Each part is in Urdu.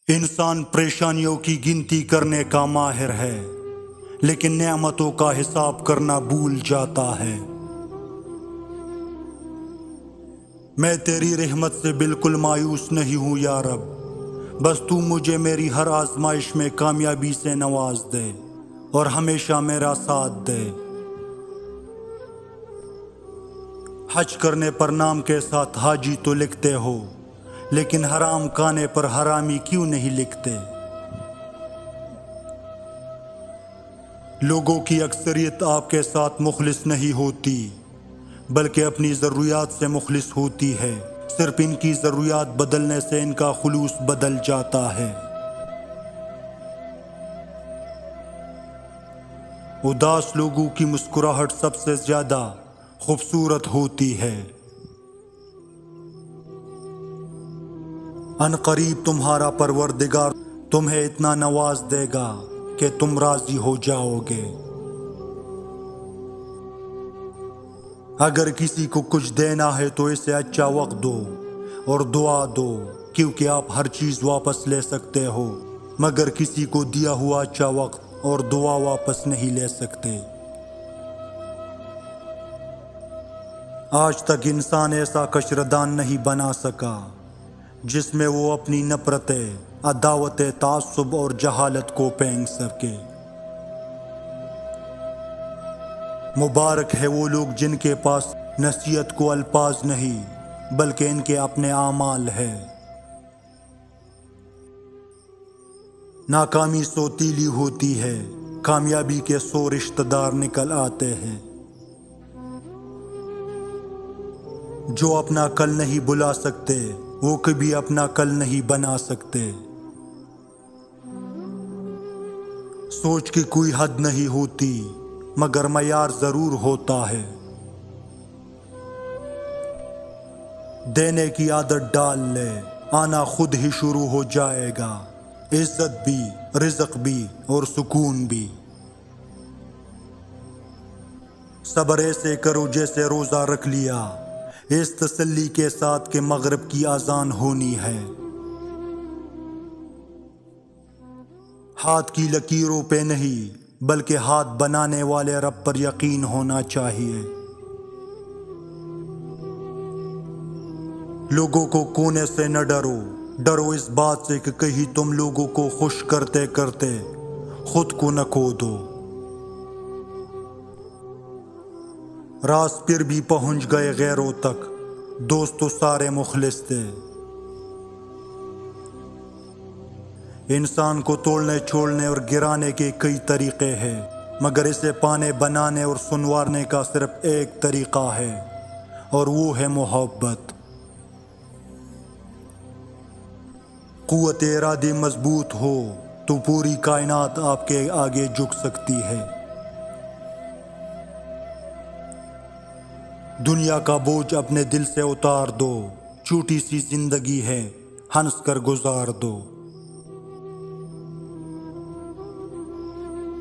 انسان پریشانیوں کی گنتی کرنے کا ماہر ہے، لیکن نعمتوں کا حساب کرنا بھول جاتا ہے۔ میں تیری رحمت سے بالکل مایوس نہیں ہوں یا رب، بس تو مجھے میری ہر آزمائش میں کامیابی سے نواز دے اور ہمیشہ میرا ساتھ دے۔ حج کرنے پر نام کے ساتھ حاجی تو لکھتے ہو، لیکن حرام کھانے پر حرامی کیوں نہیں لکھتے؟ لوگوں کی اکثریت آپ کے ساتھ مخلص نہیں ہوتی، بلکہ اپنی ضروریات سے مخلص ہوتی ہے۔ صرف ان کی ضروریات بدلنے سے ان کا خلوص بدل جاتا ہے۔ اداس لوگوں کی مسکراہٹ سب سے زیادہ خوبصورت ہوتی ہے۔ ان قریب تمہارا پروردگار تمہیں اتنا نواز دے گا کہ تم راضی ہو جاؤ گے۔ اگر کسی کو کچھ دینا ہے تو اسے اچھا وقت دو اور دعا دو، کیونکہ آپ ہر چیز واپس لے سکتے ہو، مگر کسی کو دیا ہوا اچھا وقت اور دعا واپس نہیں لے سکتے۔ آج تک انسان ایسا کشردان نہیں بنا سکا جس میں وہ اپنی نفرتیں، عداوتیں، تعصب اور جہالت کو پھینک سکے۔ مبارک ہے وہ لوگ جن کے پاس نصیحت کو الفاظ نہیں بلکہ ان کے اپنے اعمال ہے۔ ناکامی سوتیلی ہوتی ہے، کامیابی کے 100 رشتہ دار نکل آتے ہیں۔ جو اپنا کل نہیں بلا سکتے وہ کبھی اپنا کل نہیں بنا سکتے۔ سوچ کی کوئی حد نہیں ہوتی، مگر معیار ضرور ہوتا ہے۔ دینے کی عادت ڈال لے، آنا خود ہی شروع ہو جائے گا، عزت بھی، رزق بھی اور سکون بھی۔ صبر ایسے کرو جیسے روزہ رکھ لیا، اس تسلی کے ساتھ کہ مغرب کی اذان ہونی ہے۔ ہاتھ کی لکیروں پہ نہیں بلکہ ہاتھ بنانے والے رب پر یقین ہونا چاہیے۔ لوگوں کو کونے سے نہ ڈرو، ڈرو اس بات سے کہ کہیں تم لوگوں کو خوش کرتے کرتے خود کو نہ کھو دو۔ راز پھر بھی پہنچ گئے غیروں تک، دوست تو سارے مخلص تھے۔ انسان کو توڑنے چھوڑنے اور گرانے کے کئی طریقے ہیں، مگر اسے پانے، بنانے اور سنوارنے کا صرف ایک طریقہ ہے، اور وہ ہے محبت۔ قوت ارادی مضبوط ہو تو پوری کائنات آپ کے آگے جھک سکتی ہے۔ دنیا کا بوجھ اپنے دل سے اتار دو، چھوٹی سی زندگی ہے، ہنس کر گزار دو۔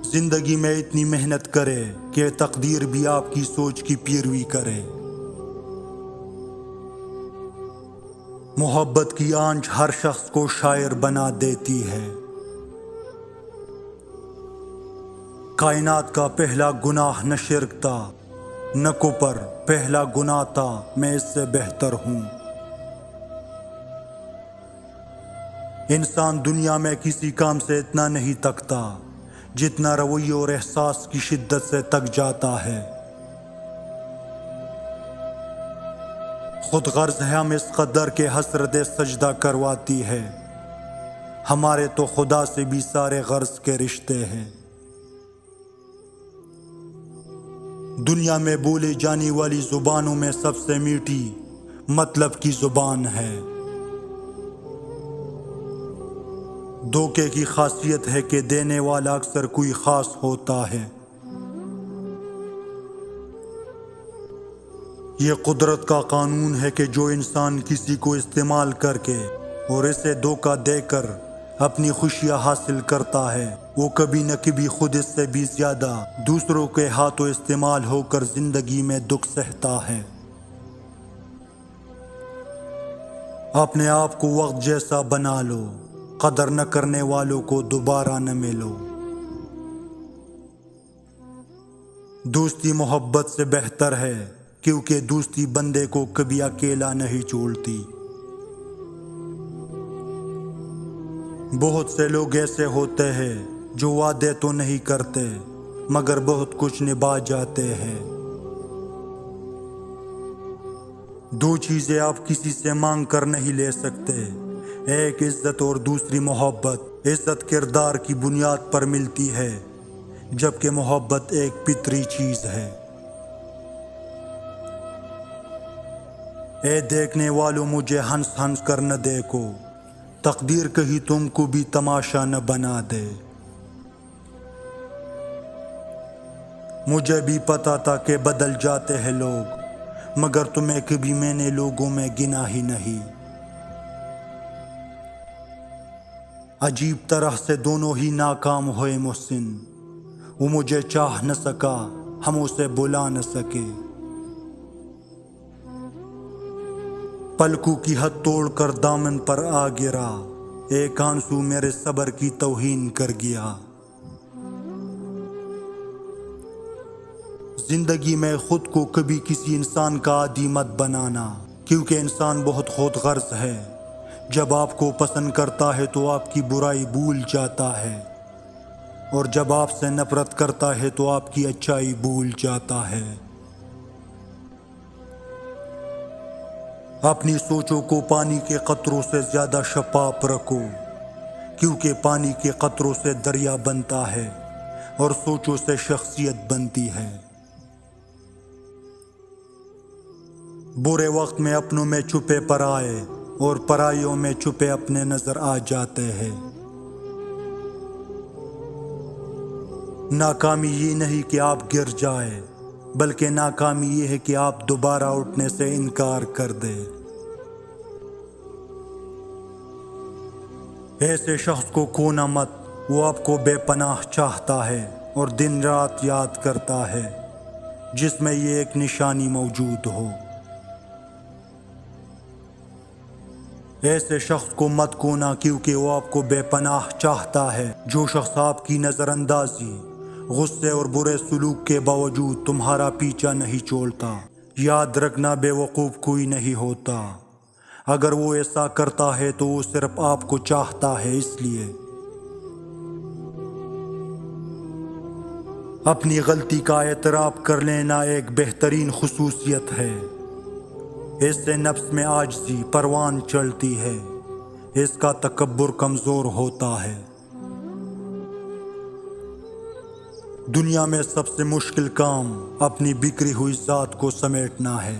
زندگی میں اتنی محنت کرے کہ تقدیر بھی آپ کی سوچ کی پیروی کرے۔ محبت کی آنچ ہر شخص کو شاعر بنا دیتی ہے۔ کائنات کا پہلا گناہ نہ شرک تھا، نہ کفر، پہلا گناہ تھا میں اس سے بہتر ہوں۔ انسان دنیا میں کسی کام سے اتنا نہیں تکتا جتنا رویے اور احساس کی شدت سے تک جاتا ہے۔ خود غرض ہے ہم اس قدر کے حسرت سجدہ کرواتی ہے، ہمارے تو خدا سے بھی سارے غرض کے رشتے ہیں۔ دنیا میں بولے جانے والی زبانوں میں سب سے میٹھی مطلب کی زبان ہے۔ دھوکے کی خاصیت ہے کہ دینے والا اکثر کوئی خاص ہوتا ہے۔ یہ قدرت کا قانون ہے کہ جو انسان کسی کو استعمال کر کے اور اسے دھوکہ دے کر اپنی خوشیاں حاصل کرتا ہے، وہ کبھی نہ کبھی خود اس سے بھی زیادہ دوسروں کے ہاتھوں استعمال ہو کر زندگی میں دکھ سہتا ہے۔ اپنے آپ کو وقت جیسا بنا لو، قدر نہ کرنے والوں کو دوبارہ نہ ملو۔ دوستی محبت سے بہتر ہے، کیونکہ دوستی بندے کو کبھی اکیلا نہیں چھوڑتی۔ بہت سے لوگ ایسے ہوتے ہیں جو وعدے تو نہیں کرتے مگر بہت کچھ نبھا جاتے ہیں۔ دو چیزیں آپ کسی سے مانگ کر نہیں لے سکتے، ایک عزت اور دوسری محبت۔ عزت کردار کی بنیاد پر ملتی ہے، جبکہ محبت ایک فطری چیز ہے۔ اے دیکھنے والوں، مجھے ہنس ہنس کر نہ دیکھو، تقدیر کہیں تم کو بھی تماشا نہ بنا دے۔ مجھے بھی پتا تھا کہ بدل جاتے ہیں لوگ، مگر تمہیں کبھی میں نے لوگوں میں گنا ہی نہیں۔ عجیب طرح سے دونوں ہی ناکام ہوئے محسن، وہ مجھے چاہ نہ سکا، ہم اسے بلا نہ سکے۔ پلکوں کی حد توڑ کر دامن پر آ گرا، ایک آنسو میرے صبر کی توہین کر گیا۔ زندگی میں خود کو کبھی کسی انسان کا عادی مت بنانا، کیونکہ انسان بہت خود غرض ہے۔ جب آپ کو پسند کرتا ہے تو آپ کی برائی بھول جاتا ہے، اور جب آپ سے نفرت کرتا ہے تو آپ کی اچھائی بھول جاتا ہے۔ اپنی سوچوں کو پانی کے قطروں سے زیادہ شفاف رکھو، کیونکہ پانی کے قطروں سے دریا بنتا ہے اور سوچوں سے شخصیت بنتی ہے۔ برے وقت میں اپنوں میں چھپے پرائے اور پرائیوں میں چھپے اپنے نظر آ جاتے ہیں۔ ناکامی یہ نہیں کہ آپ گر جائے، بلکہ ناکامی یہ ہے کہ آپ دوبارہ اٹھنے سے انکار کر دیں۔ ایسے شخص کو کھونا مت، وہ آپ کو بے پناہ چاہتا ہے اور دن رات یاد کرتا ہے، جس میں یہ ایک نشانی موجود ہو۔ ایسے شخص کو مت کھونا، کیونکہ وہ آپ کو بے پناہ چاہتا ہے۔ جو شخص آپ کی نظر اندازی، غصے اور برے سلوک کے باوجود تمہارا پیچھا نہیں چھوڑتا، یاد رکھنا بے وقوف کوئی نہیں ہوتا۔ اگر وہ ایسا کرتا ہے تو وہ صرف آپ کو چاہتا ہے۔ اس لیے اپنی غلطی کا اعتراف کر لینا ایک بہترین خصوصیت ہے۔ اس سے نفس میں عاجزی پروان چڑھتی ہے، اس کا تکبر کمزور ہوتا ہے۔ دنیا میں سب سے مشکل کام اپنی بکھری ہوئی ذات کو سمیٹنا ہے۔